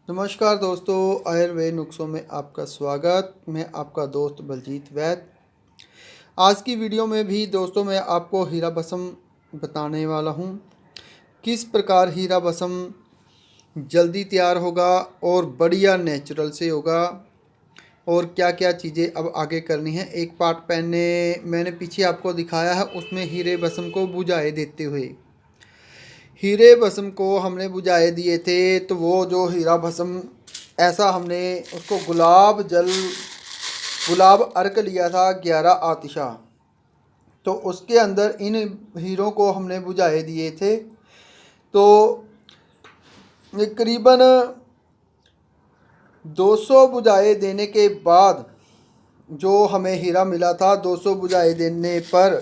नमस्कार दोस्तों, आयुर्वेद नुस्खों में आपका स्वागत। मैं आपका दोस्त बलजीत वैद। आज की वीडियो में भी दोस्तों मैं आपको हीरा भस्म बताने वाला हूँ। किस प्रकार हीरा भस्म जल्दी तैयार होगा और बढ़िया नेचुरल से होगा और क्या क्या चीज़ें अब आगे करनी है। एक पार्ट मैंने पीछे आपको दिखाया है, उसमें हीरे भस्म को बुझाए देते हुए हीरे भस्म को हमने बुझाए दिए थे। तो वो जो हीरा भस्म ऐसा हमने उसको गुलाब अर्क लिया था 11 आतिशा। तो उसके अंदर इन हीरों को हमने बुझाए दिए थे। तो करीबन 200 बुझाए देने के बाद जो हमें हीरा मिला था, 200 बुझाए देने पर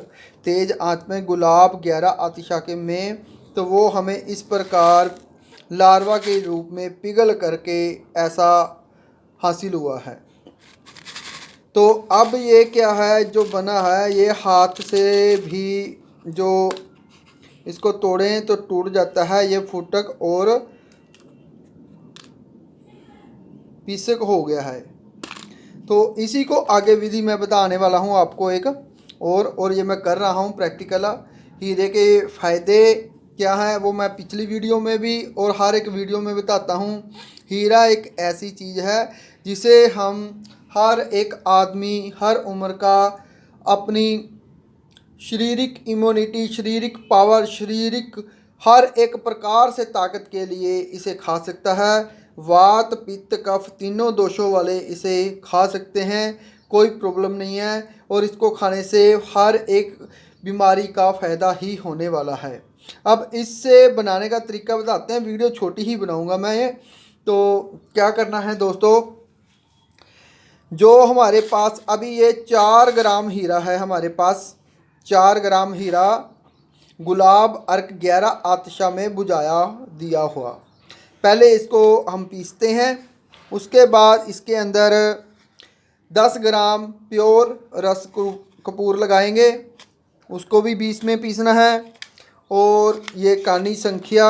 तेज़ आंच में गुलाब 11 आतिशा के में, तो वो हमें इस प्रकार लार्वा के रूप में पिघल करके ऐसा हासिल हुआ है। तो अब ये क्या है जो बना है, ये हाथ से भी जो इसको तोड़ें तो टूट जाता है। ये फुटक और पीसक हो गया है। तो इसी को आगे विधि मैं बताने वाला हूँ आपको एक और ये मैं कर रहा हूँ प्रैक्टिकल। हीरे के फ़ायदे क्या हैं वो मैं पिछली वीडियो में भी और हर एक वीडियो में बताता हूँ। हीरा एक ऐसी चीज़ है जिसे हम हर एक आदमी हर उम्र का अपनी शारीरिक इम्यूनिटी, शारीरिक पावर, शारीरिक हर एक प्रकार से ताकत के लिए इसे खा सकता है। वात पित्त कफ तीनों दोषों वाले इसे खा सकते हैं, कोई प्रॉब्लम नहीं है। और इसको खाने से हर एक बीमारी का फ़ायदा ही होने वाला है। अब इससे बनाने का तरीका बताते हैं, वीडियो छोटी ही बनाऊंगा मैं ये। तो क्या करना है दोस्तों, जो हमारे पास अभी ये 4 ग्राम हीरा है, हमारे पास 4 ग्राम हीरा गुलाब अर्क 11 आतिशा में बुझाया दिया हुआ। पहले इसको हम पीसते हैं, उसके बाद इसके अंदर 10 ग्राम प्योर रस कपूर लगाएंगे, उसको भी 20 में पीसना है। और ये कानी संख्या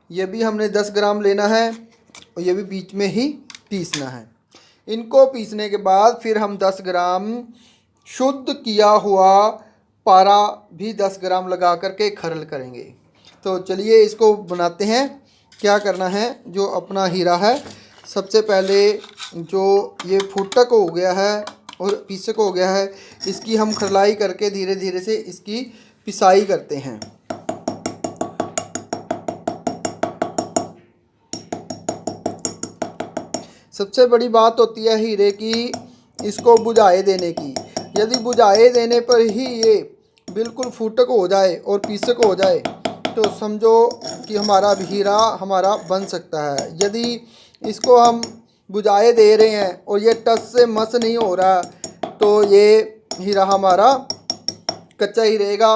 ये भी हमने 10 ग्राम लेना है और ये भी बीच में ही पीसना है। इनको पीसने के बाद फिर हम 10 ग्राम शुद्ध किया हुआ पारा भी 10 ग्राम लगा करके खरल करेंगे। तो चलिए इसको बनाते हैं। क्या करना है, जो अपना हीरा है सबसे पहले जो ये फुटक हो गया है और पीसक हो गया है, इसकी हम खरलाई करके धीरे धीरे से इसकी पिसाई करते हैं। सबसे बड़ी बात होती है हीरे की, इसको बुझाए देने की। यदि बुझाए देने पर ही ये बिल्कुल फूटक हो जाए और पीसक हो जाए तो समझो कि हमारा हीरा हमारा बन सकता है। यदि इसको हम बुझाए दे रहे हैं और ये टस से मस नहीं हो रहा तो ये हीरा हमारा कच्चा ही रहेगा,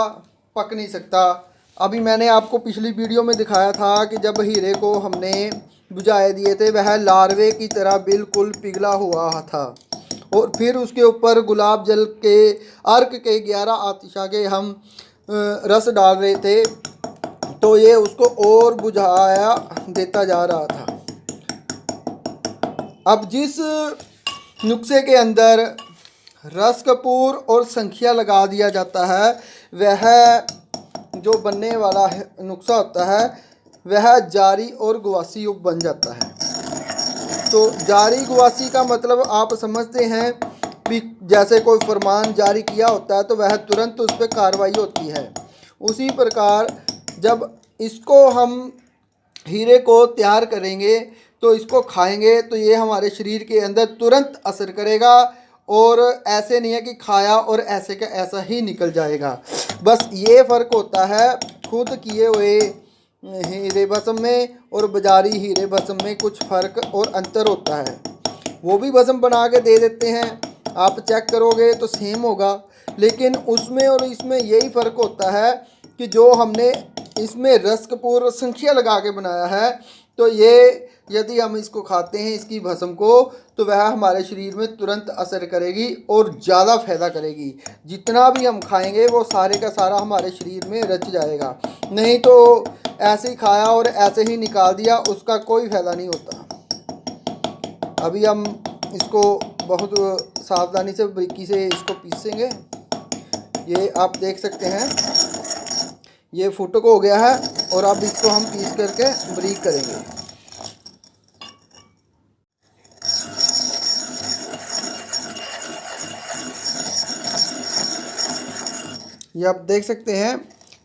पक नहीं सकता। अभी मैंने आपको पिछली वीडियो में दिखाया था कि जब हीरे को हमने बुझाए दिए थे वह लार्वे की तरह बिल्कुल पिघला हुआ था। और फिर उसके ऊपर गुलाब जल के अर्क के 11 आतिशा के हम रस डाल रहे थे, तो ये उसको और बुझाया देता जा रहा था। अब जिस नुस्खे के अंदर रस कपूर और संख्या लगा दिया जाता है, वह जो बनने वाला नुस्खा होता है वह जारी और गवासी बन जाता है। तो जारी गवासी का मतलब आप समझते हैं कि जैसे कोई फरमान जारी किया होता है तो वह तुरंत उस पर कार्रवाई होती है। उसी प्रकार जब इसको हम हीरे को तैयार करेंगे तो इसको खाएंगे तो ये हमारे शरीर के अंदर तुरंत असर करेगा। और ऐसे नहीं है कि खाया और ऐसे का ऐसा ही निकल जाएगा। बस ये फ़र्क होता है खुद किए हुए हीरे भस्म में और बाजारी हीरे भस्म में कुछ फ़र्क और अंतर होता है। वो भी भस्म बना के दे देते हैं, आप चेक करोगे तो सेम होगा, लेकिन उसमें और इसमें यही फ़र्क होता है कि जो हमने इसमें रस कपूर संख्या लगा के बनाया है, तो ये यदि हम इसको खाते हैं इसकी भस्म को, तो वह हमारे शरीर में तुरंत असर करेगी और ज़्यादा फ़ायदा करेगी। जितना भी हम खाएंगे वो सारे का सारा हमारे शरीर में रच जाएगा। नहीं तो ऐसे ही खाया और ऐसे ही निकाल दिया, उसका कोई फ़ायदा नहीं होता। अभी हम इसको बहुत सावधानी से बारीकी से इसको पीसेंगे। ये आप देख सकते हैं ये फुटक हो गया है और अब इसको हम पीस करके बारीक करेंगे। ये आप देख सकते हैं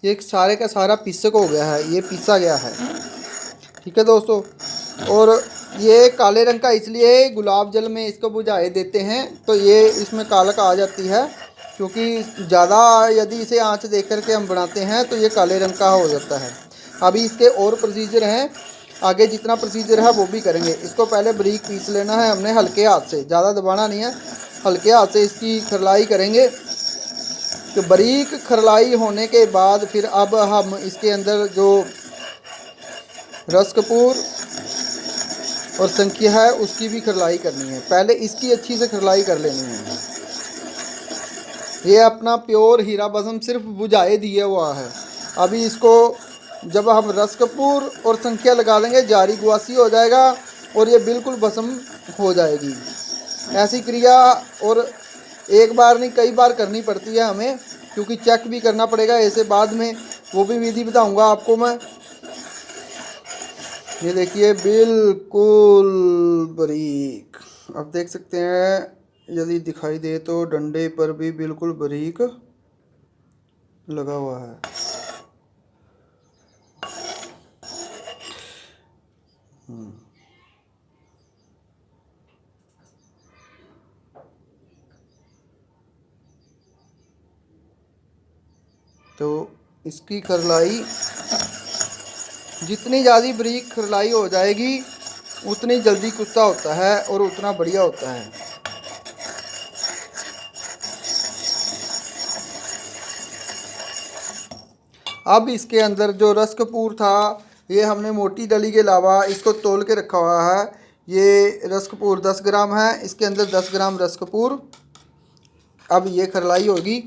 ये सारे का सारा पीसक हो गया है, ये पीसा गया है। ठीक है दोस्तों, और ये काले रंग का इसलिए गुलाब जल में इसको बुझाए देते हैं तो ये इसमें कालक आ जाती है, क्योंकि ज़्यादा यदि इसे आंच दे करके हम बनाते हैं तो ये काले रंग का हो जाता है। अभी इसके और प्रोसीजर हैं, आगे जितना प्रोसीजर है वो भी करेंगे। इसको पहले बारीक पीस लेना है हमने हल्के हाथ से, ज़्यादा दबाना नहीं है, हल्के हाथ से इसकी खरलाई करेंगे। तो बारीक खरलाई होने के बाद फिर अब हम इसके अंदर जो रस कपूर और संखिया है उसकी भी खरलाई करनी है। पहले इसकी अच्छी से खरलाई कर लेनी है। ये अपना प्योर हीरा भस्म सिर्फ बुझाए दिया हुआ है। अभी इसको जब हम रस कपूर और संखिया लगा देंगे जारी गुआसी हो जाएगा और ये बिल्कुल भस्म हो जाएगी। ऐसी क्रिया और एक बार नहीं कई बार करनी पड़ती है हमें, क्योंकि चेक भी करना पड़ेगा ऐसे बाद में, वो भी विधि बताऊंगा आपको मैं। ये देखिए बिल्कुल बारीक, आप देख सकते हैं यदि दिखाई दे तो डंडे पर भी बिल्कुल बारीक लगा हुआ है। तो इसकी खरलाई जितनी ज़्यादा बारीक खरलाई हो जाएगी उतनी जल्दी कुश्ता होता है और उतना बढ़िया होता है। अब इसके अंदर जो रस कपूर था ये हमने मोटी डली के अलावा इसको तोल के रखा हुआ है। ये रस कपूर 10 ग्राम है, इसके अंदर 10 ग्राम रस कपूर। अब ये खरलाई होगी।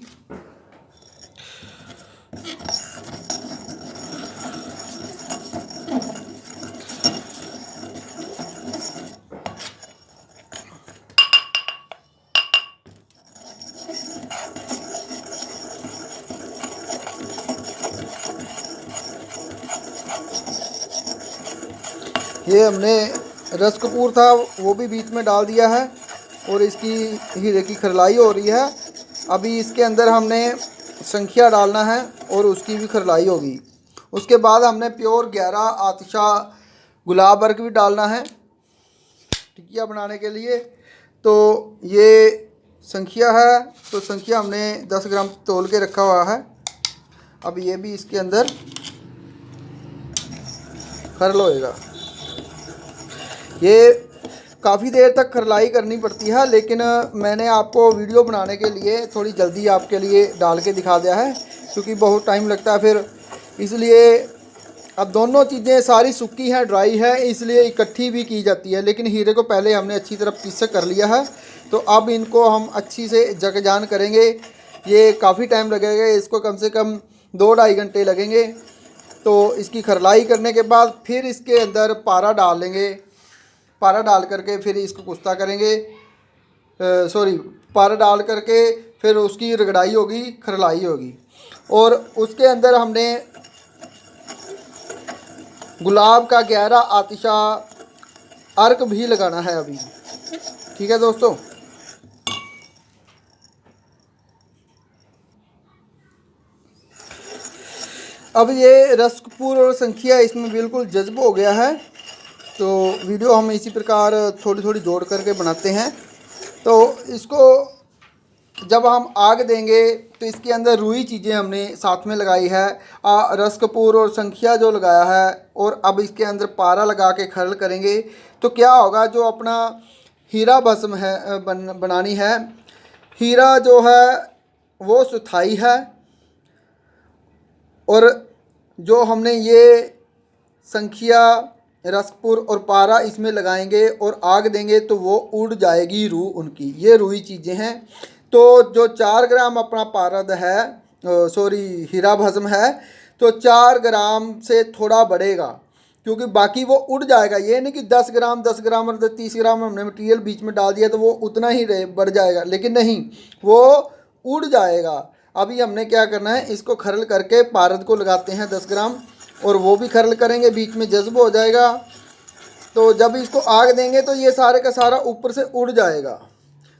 ये हमने रस कपूर था वो भी बीच में डाल दिया है और इसकी हीरे की खरलाई हो रही है। अभी इसके अंदर हमने संखिया डालना है और उसकी भी खरलाई होगी। उसके बाद हमने प्योर 11 आतिशा गुलाब अर्क भी डालना है टिकिया बनाने के लिए। तो ये संखिया है, तो संखिया हमने 10 ग्राम तोल के रखा हुआ है। अब ये भी इसके अंदर खरल होएगा। ये काफ़ी देर तक खरलाई करनी पड़ती है, लेकिन मैंने आपको वीडियो बनाने के लिए थोड़ी जल्दी आपके लिए डाल के दिखा दिया है, क्योंकि बहुत टाइम लगता है फिर, इसलिए। अब दोनों चीज़ें सारी सूखी हैं, ड्राई है, इसलिए इकट्ठी भी की जाती है। लेकिन हीरे को पहले हमने अच्छी तरह पीस कर लिया है, तो अब इनको हम अच्छी से जगजान करेंगे। ये काफ़ी टाइम लगेगा, इसको कम से कम 2-2.5 घंटे लगेंगे। तो इसकी खरलाई करने के बाद फिर इसके अंदर पारा डाल लेंगे। पारा डाल करके फिर इसको कुश्ता करेंगे, पारा डाल करके फिर उसकी रगड़ाई होगी, खरलाई होगी। और उसके अंदर हमने गुलाब का 11 आतिशा अर्क भी लगाना है अभी। ठीक है दोस्तों, अब ये रस कपूर और संखिया इसमें बिल्कुल जज्ब हो गया है। तो वीडियो हम इसी प्रकार थोड़ी थोड़ी जोड़ करके बनाते हैं। तो इसको जब हम आग देंगे तो इसके अंदर रुई चीज़ें हमने साथ में लगाई है, रस कपूर और संखिया जो लगाया है, और अब इसके अंदर पारा लगा के खरल करेंगे। तो क्या होगा, जो अपना हीरा भस्म है बनानी है, हीरा जो है वो सुथाई है, और जो हमने ये संखिया रसकपूर और पारा इसमें लगाएंगे और आग देंगे तो वो उड़ जाएगी रूह उनकी। ये रूही चीज़ें हैं। तो जो 4 ग्राम अपना पारद है, हीरा भस्म है, तो 4 ग्राम से थोड़ा बढ़ेगा, क्योंकि बाकी वो उड़ जाएगा। ये नहीं कि 10 ग्राम 10 ग्राम और 30 ग्राम हमने मटेरियल बीच में डाल दिया तो वो उतना ही रहे बढ़ जाएगा, लेकिन नहीं, वो उड़ जाएगा। अभी हमने क्या करना है, इसको खरल करके पारद को लगाते हैं 10 ग्राम, और वो भी खरल करेंगे, बीच में जज्ब हो जाएगा। तो जब इसको आग देंगे तो ये सारे का सारा ऊपर से उड़ जाएगा।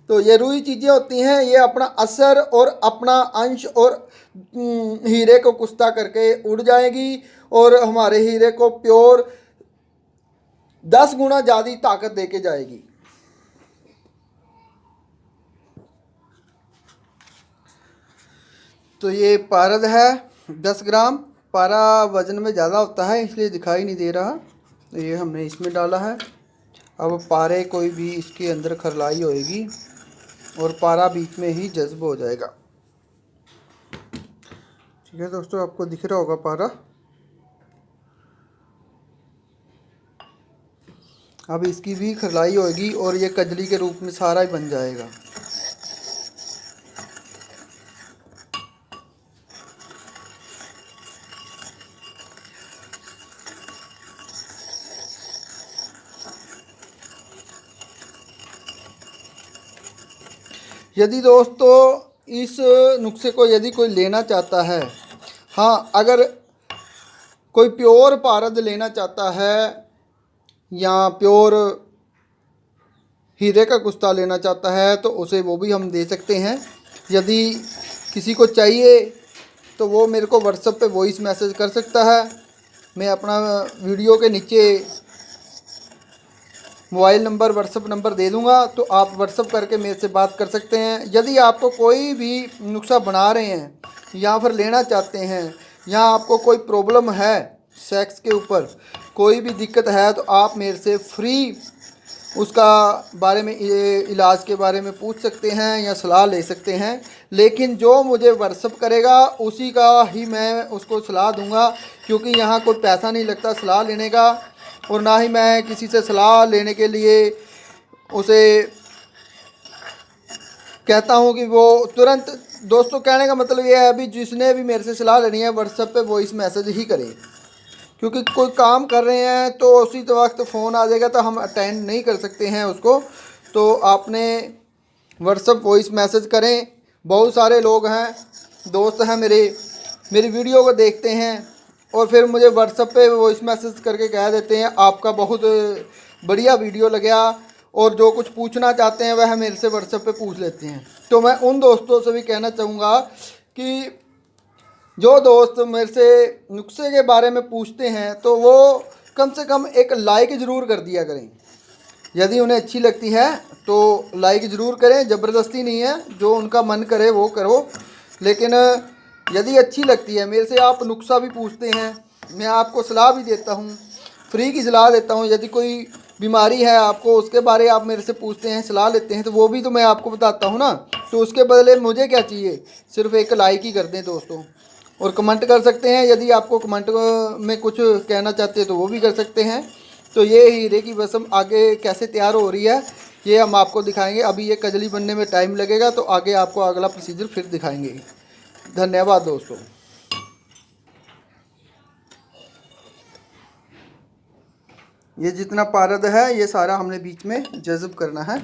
तो ये रूई चीज़ें होती हैं, ये अपना असर और अपना अंश और हीरे को कुश्ता करके उड़ जाएगी और हमारे हीरे को प्योर 10 गुना ज़्यादा ताकत देके जाएगी। तो ये पारद है 10 ग्राम। पारा वज़न में ज़्यादा होता है इसलिए दिखाई नहीं दे रहा। तो ये हमने इसमें डाला है। अब पारे कोई भी इसके अंदर खरलाई होएगी और पारा बीच में ही जज्ब हो जाएगा। ठीक है दोस्तों, आपको दिख रहा होगा पारा। अब इसकी भी खरलाई होएगी और ये कजली के रूप में सारा ही बन जाएगा। यदि दोस्तों इस नुस्खे को यदि कोई लेना चाहता है, हाँ, अगर कोई प्योर पारद लेना चाहता है या प्योर हीरे का कुश्ता लेना चाहता है तो उसे वो भी हम दे सकते हैं। यदि किसी को चाहिए तो वो मेरे को व्हाट्सएप पे वॉइस मैसेज कर सकता है। मैं अपना वीडियो के नीचे मोबाइल नंबर व्हाट्सएप नंबर दे दूंगा, तो आप व्हाट्सएप करके मेरे से बात कर सकते हैं। यदि आपको कोई भी नुस्खा बना रहे हैं या फिर लेना चाहते हैं या आपको कोई प्रॉब्लम है सेक्स के ऊपर, कोई भी दिक्कत है, तो आप मेरे से फ्री उसका बारे में इलाज के बारे में पूछ सकते हैं या सलाह ले सकते हैं। लेकिन जो मुझे व्हाट्सएप करेगा उसी का ही मैं उसको सलाह दूंगा, क्योंकि यहाँ कोई पैसा नहीं लगता सलाह लेने का, और ना ही मैं किसी से सलाह लेने के लिए उसे कहता हूँ कि वो तुरंत। दोस्तों कहने का मतलब ये है, अभी जिसने भी मेरे से सलाह लेनी है व्हाट्सएप पे वॉइस मैसेज ही करें, क्योंकि कोई काम कर रहे हैं तो उसी वक्त फ़ोन आ जाएगा तो हम अटेंड नहीं कर सकते हैं उसको। तो आपने व्हाट्सएप वॉइस मैसेज करें। बहुत सारे लोग हैं, दोस्त हैं मेरी वीडियो को देखते हैं और फिर मुझे व्हाट्सएप पे वॉइस मैसेज करके कह देते हैं आपका बहुत बढ़िया वीडियो लगा, और जो कुछ पूछना चाहते हैं वह मेरे से व्हाट्सएप पे पूछ लेते हैं। तो मैं उन दोस्तों से भी कहना चाहूँगा कि जो दोस्त मेरे से नुस्खे के बारे में पूछते हैं तो वो कम से कम एक लाइक ज़रूर कर दिया करें। यदि उन्हें अच्छी लगती है तो लाइक ज़रूर करें, ज़बरदस्ती नहीं है, जो उनका मन करे वो करो। लेकिन यदि अच्छी लगती है, मेरे से आप नुस्खा भी पूछते हैं, मैं आपको सलाह भी देता हूँ, फ्री की सलाह देता हूँ। यदि कोई बीमारी है आपको उसके बारे आप मेरे से पूछते हैं, सलाह लेते हैं, तो वो भी तो मैं आपको बताता हूँ ना। तो उसके बदले मुझे क्या चाहिए, सिर्फ एक लाइक ही कर दें दोस्तों, और कमेंट कर सकते हैं। यदि आपको कमेंट में कुछ कहना चाहते हैं तो वो भी कर सकते हैं। तो ये हीरे की बसम आगे कैसे तैयार हो रही है ये हम आपको दिखाएंगे। अभी ये कजली बनने में टाइम लगेगा, तो आगे आपको अगला प्रोसीजर फिर दिखाएंगे। धन्यवाद दोस्तों। ये जितना पारद है ये सारा हमने बीच में जज्ब करना है।